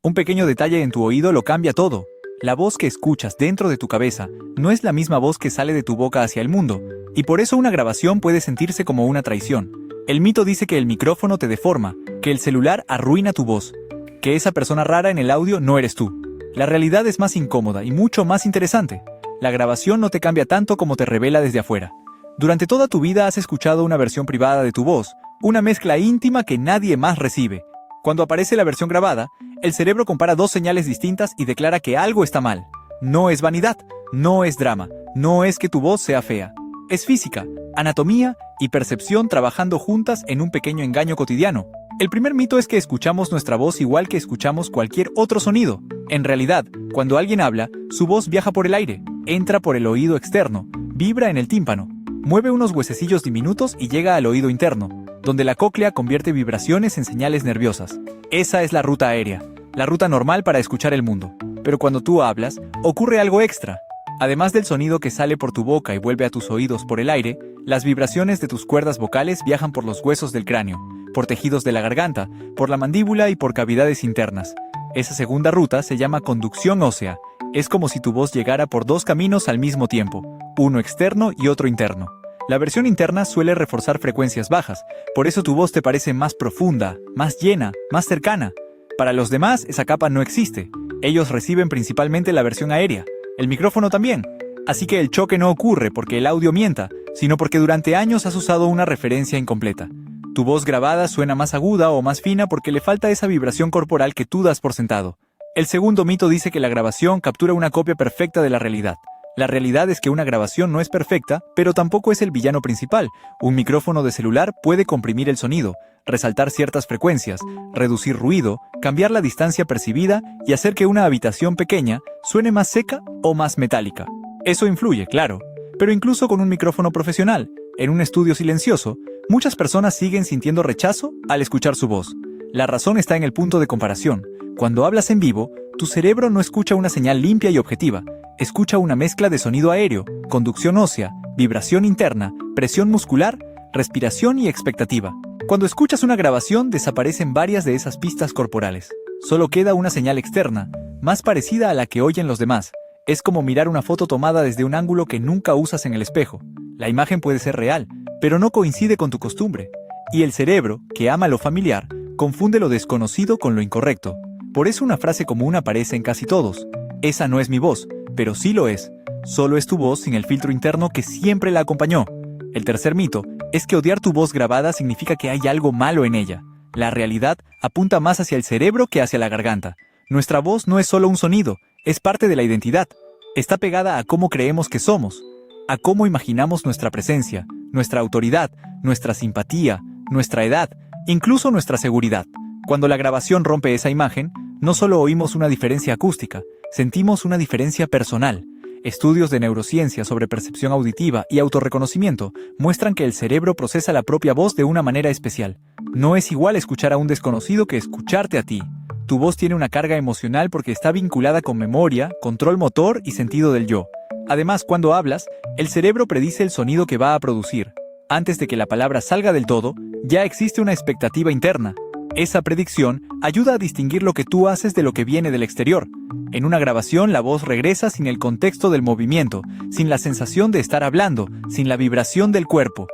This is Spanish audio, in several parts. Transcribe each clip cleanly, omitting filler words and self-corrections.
Un pequeño detalle en tu oído lo cambia todo. La voz que escuchas dentro de tu cabeza no es la misma voz que sale de tu boca hacia el mundo, y por eso una grabación puede sentirse como una traición. El mito dice que el micrófono te deforma, que el celular arruina tu voz, que esa persona rara en el audio no eres tú. La realidad es más incómoda y mucho más interesante. La grabación no te cambia tanto como te revela desde afuera. Durante toda tu vida has escuchado una versión privada de tu voz, una mezcla íntima que nadie más recibe. Cuando aparece la versión grabada, el cerebro compara dos señales distintas y declara que algo está mal. No es vanidad, no es drama, no es que tu voz sea fea. Es física, anatomía y percepción trabajando juntas en un pequeño engaño cotidiano. El primer mito es que escuchamos nuestra voz igual que escuchamos cualquier otro sonido. En realidad, cuando alguien habla, su voz viaja por el aire, entra por el oído externo, vibra en el tímpano, mueve unos huesecillos diminutos y llega al oído interno, donde la cóclea convierte vibraciones en señales nerviosas. Esa es la ruta aérea, la ruta normal para escuchar el mundo. Pero cuando tú hablas, ocurre algo extra. Además del sonido que sale por tu boca y vuelve a tus oídos por el aire, las vibraciones de tus cuerdas vocales viajan por los huesos del cráneo, por tejidos de la garganta, por la mandíbula y por cavidades internas. Esa segunda ruta se llama conducción ósea. Es como si tu voz llegara por dos caminos al mismo tiempo, uno externo y otro interno. La versión interna suele reforzar frecuencias bajas, por eso tu voz te parece más profunda, más llena, más cercana. Para los demás, esa capa no existe. Ellos reciben principalmente la versión aérea, el micrófono también. Así que el choque no ocurre porque el audio mienta, sino porque durante años has usado una referencia incompleta. Tu voz grabada suena más aguda o más fina porque le falta esa vibración corporal que tú das por sentado. El segundo mito dice que la grabación captura una copia perfecta de la realidad. La realidad es que una grabación no es perfecta, pero tampoco es el villano principal. Un micrófono de celular puede comprimir el sonido, resaltar ciertas frecuencias, reducir ruido, cambiar la distancia percibida y hacer que una habitación pequeña suene más seca o más metálica. Eso influye, claro, pero incluso con un micrófono profesional, en un estudio silencioso, muchas personas siguen sintiendo rechazo al escuchar su voz. La razón está en el punto de comparación. Cuando hablas en vivo, tu cerebro no escucha una señal limpia y objetiva, escucha una mezcla de sonido aéreo, conducción ósea, vibración interna, presión muscular, respiración y expectativa. Cuando escuchas una grabación, desaparecen varias de esas pistas corporales. Solo queda una señal externa, más parecida a la que oyen los demás. Es como mirar una foto tomada desde un ángulo que nunca usas en el espejo. La imagen puede ser real, pero no coincide con tu costumbre. Y el cerebro, que ama lo familiar, confunde lo desconocido con lo incorrecto. Por eso una frase común aparece en casi todos. Esa no es mi voz, pero sí lo es. Solo es tu voz sin el filtro interno que siempre la acompañó. El tercer mito es que odiar tu voz grabada significa que hay algo malo en ella. La realidad apunta más hacia el cerebro que hacia la garganta. Nuestra voz no es solo un sonido, es parte de la identidad. Está pegada a cómo creemos que somos, a cómo imaginamos nuestra presencia, nuestra autoridad, nuestra simpatía, nuestra edad, incluso nuestra seguridad. Cuando la grabación rompe esa imagen, no solo oímos una diferencia acústica, sentimos una diferencia personal. Estudios de neurociencia sobre percepción auditiva y autorreconocimiento muestran que el cerebro procesa la propia voz de una manera especial. No es igual escuchar a un desconocido que escucharte a ti. Tu voz tiene una carga emocional porque está vinculada con memoria, control motor y sentido del yo. Además, cuando hablas, el cerebro predice el sonido que va a producir. Antes de que la palabra salga del todo, ya existe una expectativa interna. Esa predicción ayuda a distinguir lo que tú haces de lo que viene del exterior. En una grabación, la voz regresa sin el contexto del movimiento, sin la sensación de estar hablando, sin la vibración del cuerpo.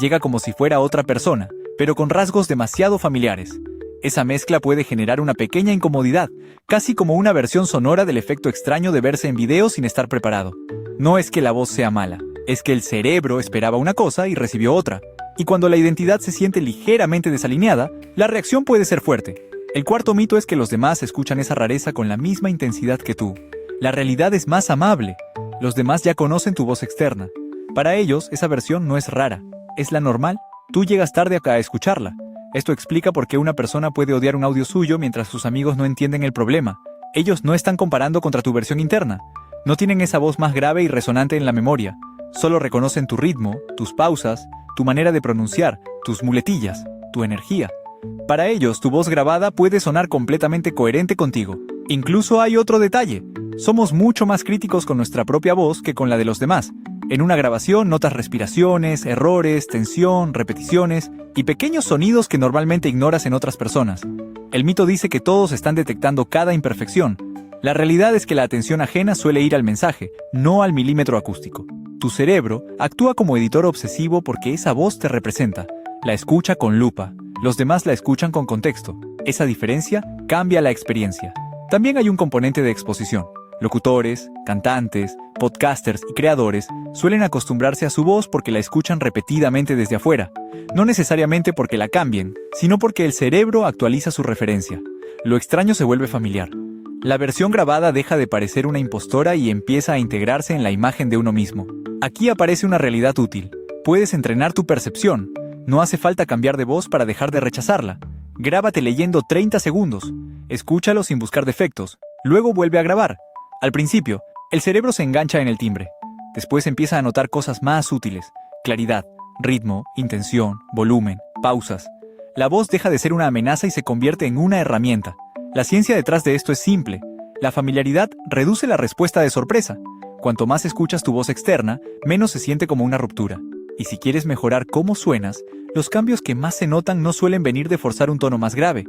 Llega como si fuera otra persona, pero con rasgos demasiado familiares. Esa mezcla puede generar una pequeña incomodidad, casi como una versión sonora del efecto extraño de verse en video sin estar preparado. No es que la voz sea mala, es que el cerebro esperaba una cosa y recibió otra. Y cuando la identidad se siente ligeramente desalineada, la reacción puede ser fuerte. El cuarto mito es que los demás escuchan esa rareza con la misma intensidad que tú. La realidad es más amable. Los demás ya conocen tu voz externa. Para ellos, esa versión no es rara, es la normal. Tú llegas tarde acá a escucharla. Esto explica por qué una persona puede odiar un audio suyo mientras sus amigos no entienden el problema. Ellos no están comparando contra tu versión interna. No tienen esa voz más grave y resonante en la memoria. Solo reconocen tu ritmo, tus pausas, tu manera de pronunciar, tus muletillas, tu energía. Para ellos, tu voz grabada puede sonar completamente coherente contigo. Incluso hay otro detalle. Somos mucho más críticos con nuestra propia voz que con la de los demás. En una grabación notas respiraciones, errores, tensión, repeticiones y pequeños sonidos que normalmente ignoras en otras personas. El mito dice que todos están detectando cada imperfección. La realidad es que la atención ajena suele ir al mensaje, no al milímetro acústico. Tu cerebro actúa como editor obsesivo porque esa voz te representa. La escucha con lupa. Los demás la escuchan con contexto. Esa diferencia cambia la experiencia. También hay un componente de exposición. Locutores, cantantes, podcasters y creadores suelen acostumbrarse a su voz porque la escuchan repetidamente desde afuera. No necesariamente porque la cambien, sino porque el cerebro actualiza su referencia. Lo extraño se vuelve familiar. La versión grabada deja de parecer una impostora y empieza a integrarse en la imagen de uno mismo. Aquí aparece una realidad útil. Puedes entrenar tu percepción. No hace falta cambiar de voz para dejar de rechazarla. Grábate leyendo 30 segundos. Escúchalo sin buscar defectos. Luego vuelve a grabar. Al principio, el cerebro se engancha en el timbre. Después empieza a notar cosas más útiles. Claridad, ritmo, intención, volumen, pausas. La voz deja de ser una amenaza y se convierte en una herramienta. La ciencia detrás de esto es simple. La familiaridad reduce la respuesta de sorpresa. Cuanto más escuchas tu voz externa, menos se siente como una ruptura. Y si quieres mejorar cómo suenas, los cambios que más se notan no suelen venir de forzar un tono más grave.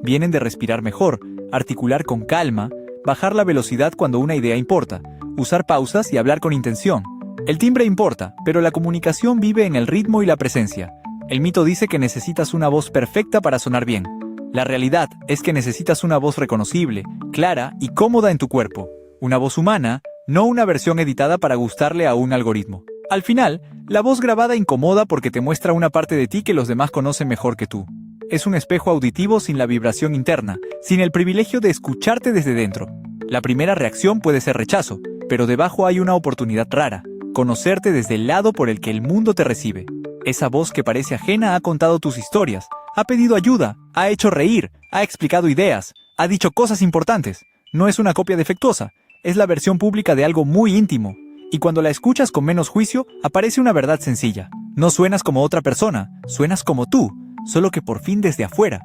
Vienen de respirar mejor, articular con calma, bajar la velocidad cuando una idea importa, usar pausas y hablar con intención. El timbre importa, pero la comunicación vive en el ritmo y la presencia. El mito dice que necesitas una voz perfecta para sonar bien. La realidad es que necesitas una voz reconocible, clara y cómoda en tu cuerpo. Una voz humana, no una versión editada para gustarle a un algoritmo. Al final, la voz grabada incomoda porque te muestra una parte de ti que los demás conocen mejor que tú. Es un espejo auditivo sin la vibración interna, sin el privilegio de escucharte desde dentro. La primera reacción puede ser rechazo, pero debajo hay una oportunidad rara, conocerte desde el lado por el que el mundo te recibe. Esa voz que parece ajena ha contado tus historias, ha pedido ayuda, ha hecho reír, ha explicado ideas, ha dicho cosas importantes. No es una copia defectuosa, es la versión pública de algo muy íntimo. Y cuando la escuchas con menos juicio, aparece una verdad sencilla. No suenas como otra persona, suenas como tú, solo que por fin desde afuera.